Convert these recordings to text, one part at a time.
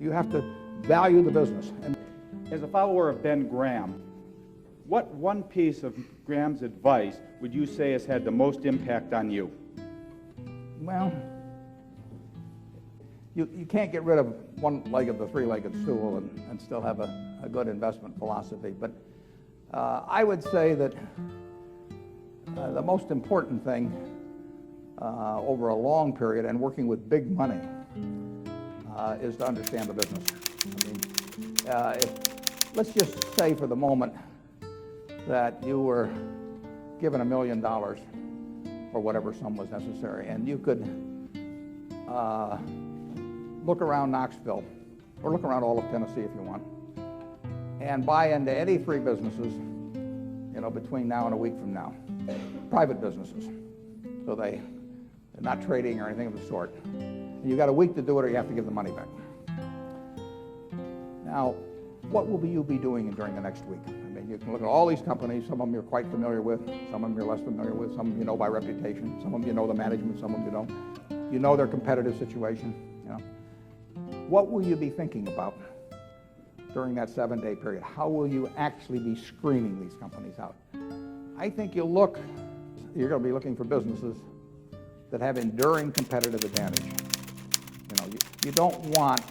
You have to value the business. And as a follower of Ben Graham, what one piece of Graham's advice would you say has had the most impact on you? Well, you can't get rid of one leg of the three-legged stool and still have a good investment philosophy. But I would say that the most important thing over a long period and working with big money is to understand the business. I mean, let's just say for the moment that you were given $1 million or whatever sum was necessary, and you could look around Knoxville or look around all of Tennessee if you want and buy into any three businesses, between now and a week from now, private businesses. So they're not trading or anything of the sort. And you got a week to do it or you have to give the money back. Now, what will you be doing during the next week? I mean, you can look at all these companies. Some of them you're quite familiar with. Some of them you're less familiar with. Some of them you know by reputation. Some of them you know the management. Some of them you don't. You know their competitive situation. What will you be thinking about during that 7-day period? How will you actually be screening these companies out? I think you're going to be looking for businesses that have enduring competitive advantage. You don't want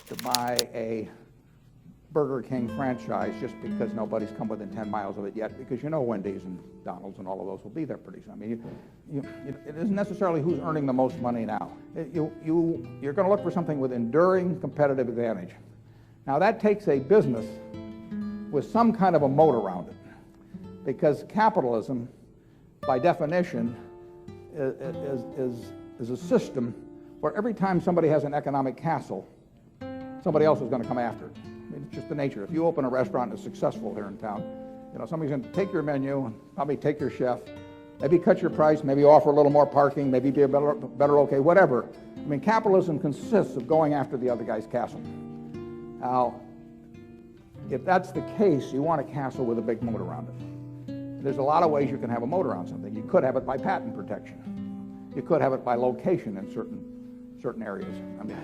to buy a Burger King franchise just because nobody's come within 10 miles of it yet, because Wendy's and McDonald's and all of those will be there pretty soon. I mean, it isn't necessarily who's earning the most money now. You're going to look for something with enduring competitive advantage. Now that takes a business with some kind of a moat around it, because capitalism, by definition, is a system where every time somebody has an economic castle, somebody else is going to come after it. I mean, it's just the nature. If you open a restaurant and it's successful here in town, somebody's going to take your menu and probably take your chef, maybe cut your price, maybe offer a little more parking, maybe be a better okay, whatever. I mean, capitalism consists of going after the other guy's castle. Now, if that's the case, you want a castle with a big moat around it. There's a lot of ways you can have a moat around something. You could have it by patent protection. You could have it by location in certain areas. I mean,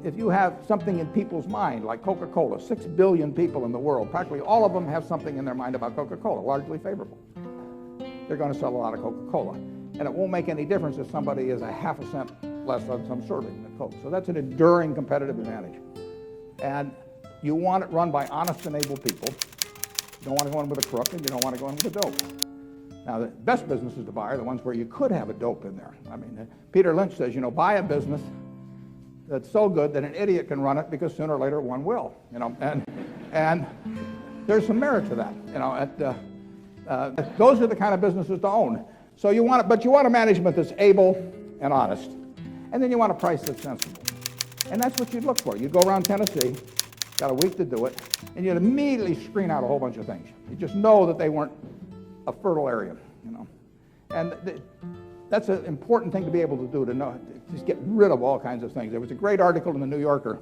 if you have something in people's mind, like Coca-Cola, 6 billion people in the world, practically all of them have something in their mind about Coca-Cola, largely favorable. They're going to sell a lot of Coca-Cola. And it won't make any difference if somebody is a half a cent less on some serving than Coke. So that's an enduring competitive advantage. And you want it run by honest and able people. You don't want to go in with a crook, and you don't want to go in with a dope. Now, the best businesses to buy are the ones where you could have a dope in there. I mean, Peter Lynch says, buy a business that's so good that an idiot can run it, because sooner or later one will. And there's some merit to that. Those are the kind of businesses to own. So you want a management that's able and honest, and then you want a price that's sensible. And that's what you'd look for. You'd go around Tennessee, got a week to do it, and you'd immediately screen out a whole bunch of things. You just know that they weren't a fertile area, And that's an important thing to be able to do, to know, just get rid of all kinds of things. There was a great article in the New Yorker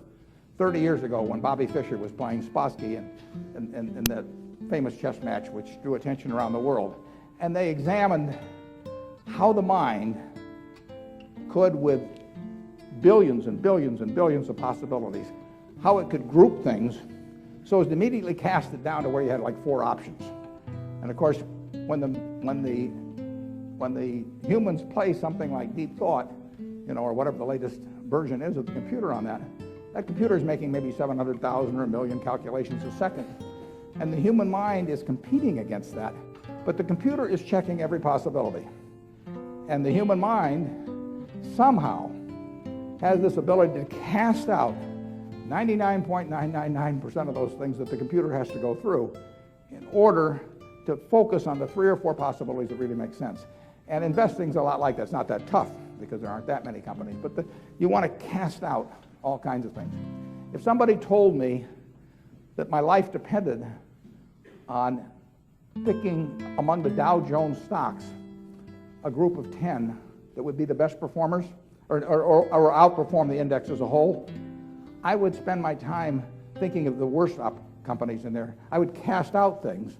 30 years ago when Bobby Fischer was playing Spassky in that famous chess match which drew attention around the world. And they examined how the mind could, with billions and billions and billions of possibilities, how it could group things so as to immediately cast it down to where you had like 4 options. And of course, when the humans play something like deep thought, or whatever the latest version is of the computer on that computer is making maybe 700,000 or 1 million calculations a second. And the human mind is competing against that. But the computer is checking every possibility. And the human mind somehow has this ability to cast out 99.999% of those things that the computer has to go through in order to focus on the 3 or 4 possibilities that really make sense. And investing's a lot like that. It's not that tough because there aren't that many companies, but you want to cast out all kinds of things. If somebody told me that my life depended on picking among the Dow Jones stocks a group of 10 that would be the best performers or outperform the index as a whole, I would spend my time thinking of the worst companies in there. I would cast out things,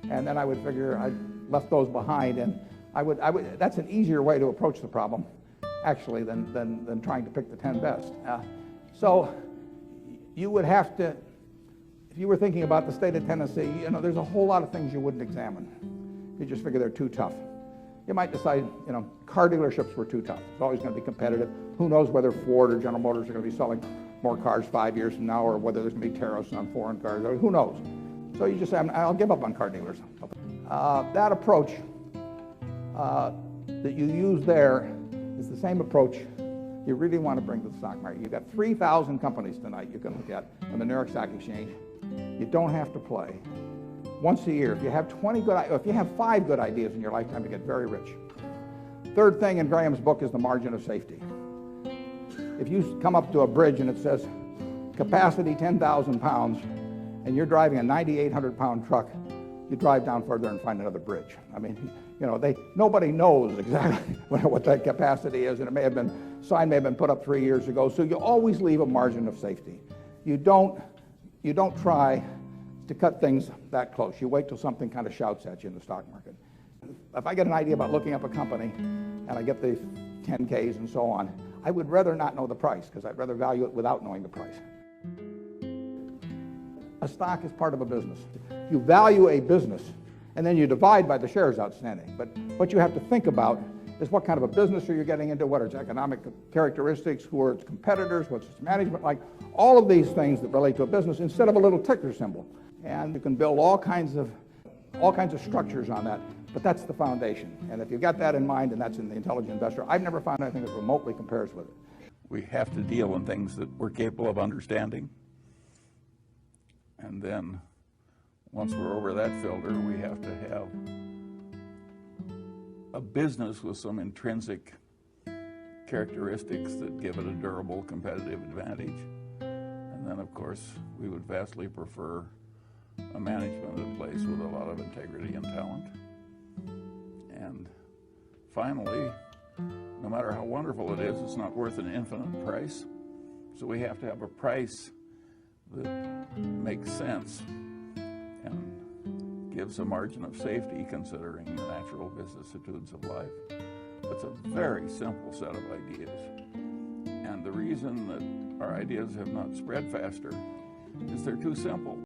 and then I would figure I'd left those behind, and I would. That's an easier way to approach the problem. actually, than trying to pick the 10 best. So you would have to, if you were thinking about the state of Tennessee, there's a whole lot of things you wouldn't examine. You just figure they're too tough. You might decide, car dealerships were too tough. It's always going to be competitive. Who knows whether Ford or General Motors are going to be selling more cars 5 years from now, or whether there's going to be tariffs on foreign cars, or who knows. So you just say, I'll give up on car dealers. That approach that you use there is the same approach you really want to bring to the stock market. You've got 3,000 companies tonight you can look at on the New York Stock Exchange. You don't have to play. Once a year, if you have 5 good ideas in your lifetime, you get very rich. Third thing in Graham's book is the margin of safety. If you come up to a bridge and it says capacity 10,000 pounds, and you're driving a 9,800-pound truck, you drive down further and find another bridge. I mean, nobody knows exactly what that capacity is, and sign may have been put up 3 years ago. So you always leave a margin of safety. You don't try to cut things that close. You wait till something kind of shouts at you in the stock market. If I get an idea about looking up a company, and I get the 10Ks and so on, I would rather not know the price, because I'd rather value it without knowing the price. A stock is part of a business. You value a business, and then you divide by the shares outstanding. But what you have to think about is what kind of a business are you getting into, what are its economic characteristics, who are its competitors, what's its management like, all of these things that relate to a business instead of a little ticker symbol. And you can build all kinds of structures on that, but that's the foundation. And if you've got that in mind, and that's in the Intelligent Investor, I've never found anything that remotely compares with it. We have to deal in things that we're capable of understanding. And then, once we're over that filter, we have to have a business with some intrinsic characteristics that give it a durable competitive advantage. And then, of course, we would vastly prefer a management in place with a lot of integrity and talent. And finally, no matter how wonderful it is, it's not worth an infinite price. So we have to have a price that makes sense and gives a margin of safety considering the natural vicissitudes of life. It's a very simple set of ideas. And the reason that our ideas have not spread faster is they're too simple.